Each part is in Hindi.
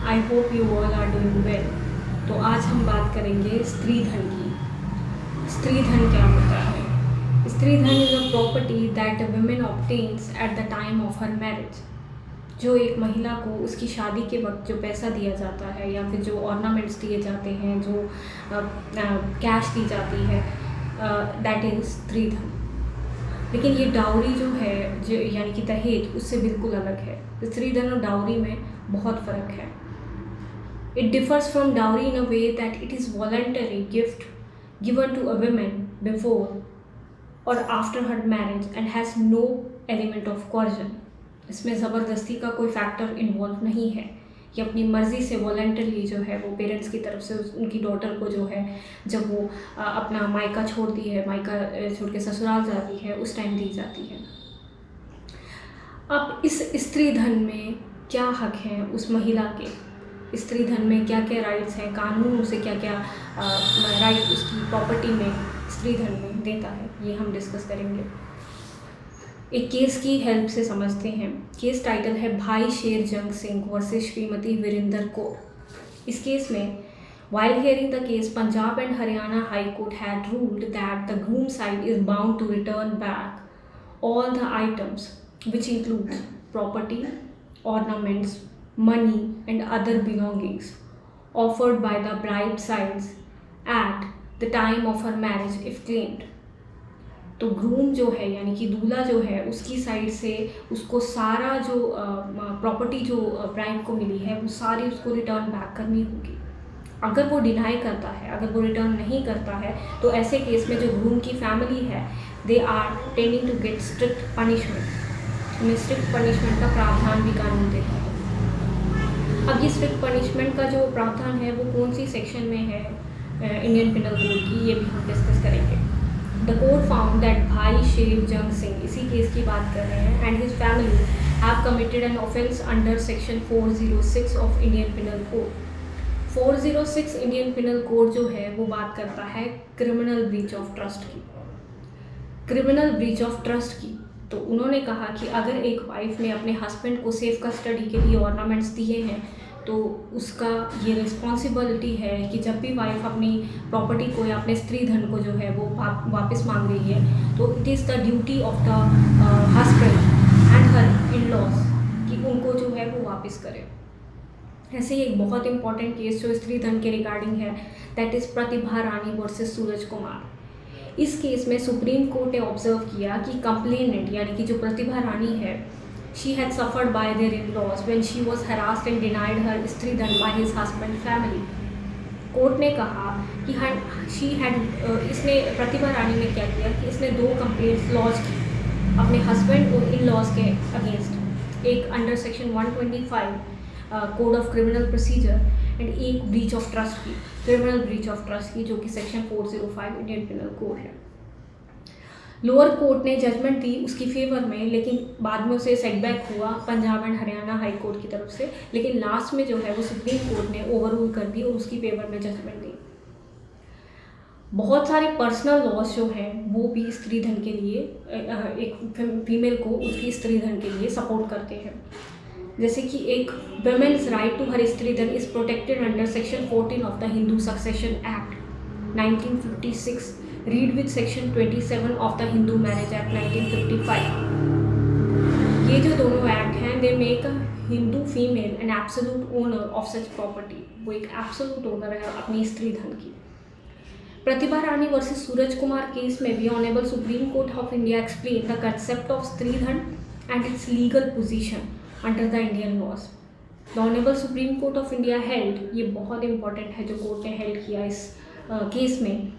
I hope you all are doing well. तो आज हम बात करेंगे स्त्री धन की। स्त्री धन क्या होता है? स्त्री धन is a property that a women obtains at the time of her marriage. जो एक महिला को उसकी शादी के वक्त जो पैसा दिया जाता है या फिर जो ऑर्नामेंट्स दिए जाते हैं, जो कैश दी जाती है, दैट इज स्त्री धन। लेकिन ये डाउरी जो है, जो यानी कि दहेज, उससे बिल्कुल अलग है। स्त्री धन और डाउरी में बहुत फ़र्क है। It differs from dowry in a way that it is voluntary gift given to a women before और after her marriage and has no element of coercion. इसमें ज़बरदस्ती का कोई फैक्टर इन्वॉल्व नहीं है। ये अपनी मर्ज़ी से वॉलंटरली जो है वो पेरेंट्स की तरफ से उनकी डॉटर को जो है, जब वो अपना मायका छोड़ती है, मायका छोड़ के ससुराल जाती है, उस टाइम दी जाती है। अब इस स्त्री धन में क्या हक हैं उस महिला के? स्त्री धन में क्या क्या राइट्स हैं? कानून उसे क्या क्या राइट उसकी प्रॉपर्टी में स्त्री धन में देता है, ये हम डिस्कस करेंगे। एक केस की हेल्प से समझते हैं। केस टाइटल है भाई शेर जंग सिंह वर्सेस श्रीमती वीरेंद्र कौर। इस केस में while hearing the case, Punjab and Haryana High Court had ruled that the groom side is bound to return back all the items, which include property, ornaments, money, and other belongings offered by the bride sides at the time of her marriage if claimed. तो ग्रूम जो है यानी कि दूल्हा जो है, उसकी साइड से उसको सारा जो प्रॉपर्टी जो ब्राइड को मिली है वो सारी उसको रिटर्न बैक करनी होगी। अगर वो डिनाई करता है, अगर वो रिटर्न नहीं करता है, तो ऐसे केस में जो ग्रूम की फैमिली है, they are tending to get strict punishment. उन्हें स्ट्रिक्ट पनिशमेंट का प्रावधान भी कानून देता है। अब ये स्ट्रिक्ट पनिशमेंट का जो प्रावधान है वो कौन सी सेक्शन में है इंडियन पिनल कोड की, ये भी हम डिस्कस करेंगे। द कोर्ट फाउंड दैट भाई शेर जंग सिंह, इसी केस की बात कर रहे हैं, and his family have committed an offence under section 406 of Indian penal code. 406 Indian penal code जो है वो बात करता है क्रिमिनल ब्रीच ऑफ ट्रस्ट की। क्रिमिनल ब्रीच ऑफ ट्रस्ट की तो उन्होंने कहा कि अगर एक वाइफ ने अपने हस्बैंड को सेफ कस्टडी के लिए ऑर्नामेंट्स दिए हैं, तो उसका ये रिस्पॉन्सिबिलिटी है कि जब भी वाइफ अपनी प्रॉपर्टी को या अपने स्त्री धन को जो है वो वापस मांग रही है, तो it is the duty of the husband and her in laws कि उनको जो है वो वापस करे। ऐसे ही एक बहुत इंपॉर्टेंट केस जो स्त्री धन के रिगार्डिंग है, that is Pratibha Rani versus Suraj Kumar. इस केस में सुप्रीम कोर्ट ने ऑब्जर्व किया कि कंप्लेनेंट यानी कि जो प्रतिभा रानी है, she had suffered by their in-laws when she was harassed and denied her स्त्री धन by his husband family। Court ने कहा कि इसने प्रतिभा रानी ने क्या किया कि इसने 2 कंप्लेंट्स लॉन्च की अपने हस्बैंड और इन लॉज के अगेंस्ट, एक under section 125 code of criminal procedure and एक ब्रीच ऑफ ट्रस्ट की, क्रिमिनल ब्रीच ऑफ ट्रस्ट की, जो कि सेक्शन 405 इंडियन पिनल कोड है। लोअर कोर्ट ने जजमेंट दी उसकी फेवर में, लेकिन बाद में उसे सेटबैक हुआ Punjab and Haryana high court की तरफ से, लेकिन लास्ट में जो है वो सुप्रीम कोर्ट ने ओवररूल कर दी और उसकी फेवर में जजमेंट दी। बहुत सारे पर्सनल लॉज जो हैं वो भी स्त्री धन के लिए एक फीमेल को उसकी स्त्री धन के लिए सपोर्ट करते हैं। जैसे कि एक वुमेन्स राइट टू हर स्त्री धन is protected under section 14 of the Hindu succession act 1956, read with section 27 of the Hindu marriage act 1955। ये जो दोनों एक्ट हैं, they make a Hindu female an absolute owner of such property. वो एक एब्सोल्यूट ओनर है अपनी स्त्री धन की। प्रतिभा रानी वर्सेस सूरज कुमार केस में भी honourable Supreme Court of India explain the concept of स्त्री धन and it's legal position under the Indian laws. The honourable Supreme Court of India held, ये बहुत इंपॉर्टेंट है जो कोर्ट ने हेल्ड किया इस केस में,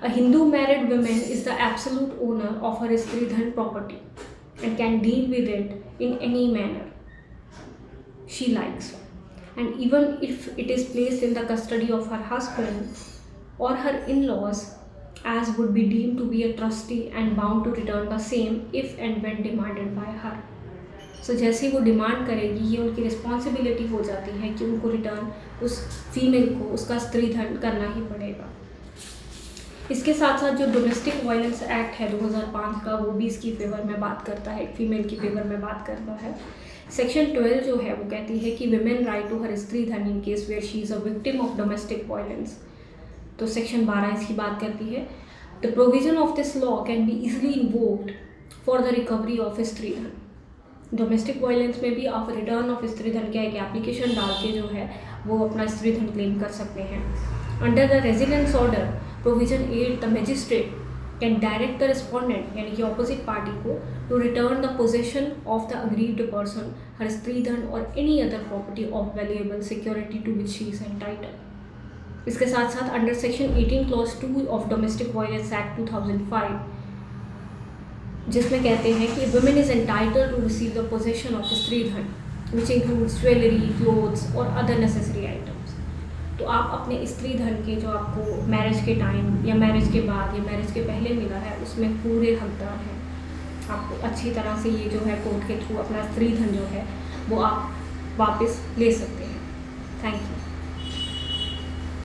a Hindu married woman is the absolute owner of her स्त्री धन property and can deal with it in any manner she likes, and even if it is placed in the custody of her husband or her in-laws, as would be deemed to be a trustee and bound to return the same if and when demanded by her। So जैसे वो डिमांड करेगी, ये उनकी रिस्पॉन्सिबिलिटी हो जाती है कि उनको रिटर्न उस फीमेल को उसका स्त्री धन करना ही पड़ेगा। इसके साथ साथ जो डोमेस्टिक वायलेंस एक्ट है 2005 का, वो भी इसकी फेवर में बात करता है, फीमेल की फेवर में बात करता है। सेक्शन 12 जो है वो कहती है कि विमेन राइट टू हर स्त्री धन in case where she is a victim of domestic violence. तो सेक्शन 12 इसकी बात करती है, the provision of this law can be easily invoked for the recovery of स्त्री धन। डोमेस्टिक वायलेंस में भी आप रिटर्न ऑफ स्त्री धन का एक एप्लीकेशन डाल के जो है वो अपना स्त्री धन क्लेम कर सकते हैं। Under the residence order provision 8 the magistrate can direct the respondent यानी कि ऑपोजिट पार्टी को to return the possession of the aggrieved person her स्त्री धन और any other property of valuable security to which she is entitled. इसके साथ साथ under section 18 clause 2 of domestic violence act 2005, जिसमें कहते हैं कि women is entitled to receive the possession of स्त्री धन विच इंक्लूड्स ज्वेलरी, क्लोथ्स और अदर नेसेसरी आइटम्स। तो आप अपने स्त्री धन के जो आपको मैरिज के टाइम या मैरिज के बाद या मैरिज के पहले मिला है उसमें पूरे हकदार हैं। आपको अच्छी तरह से ये जो है कोर्ट के थ्रू अपना स्त्री धन जो है वो आप वापस ले सकते हैं। Thank you.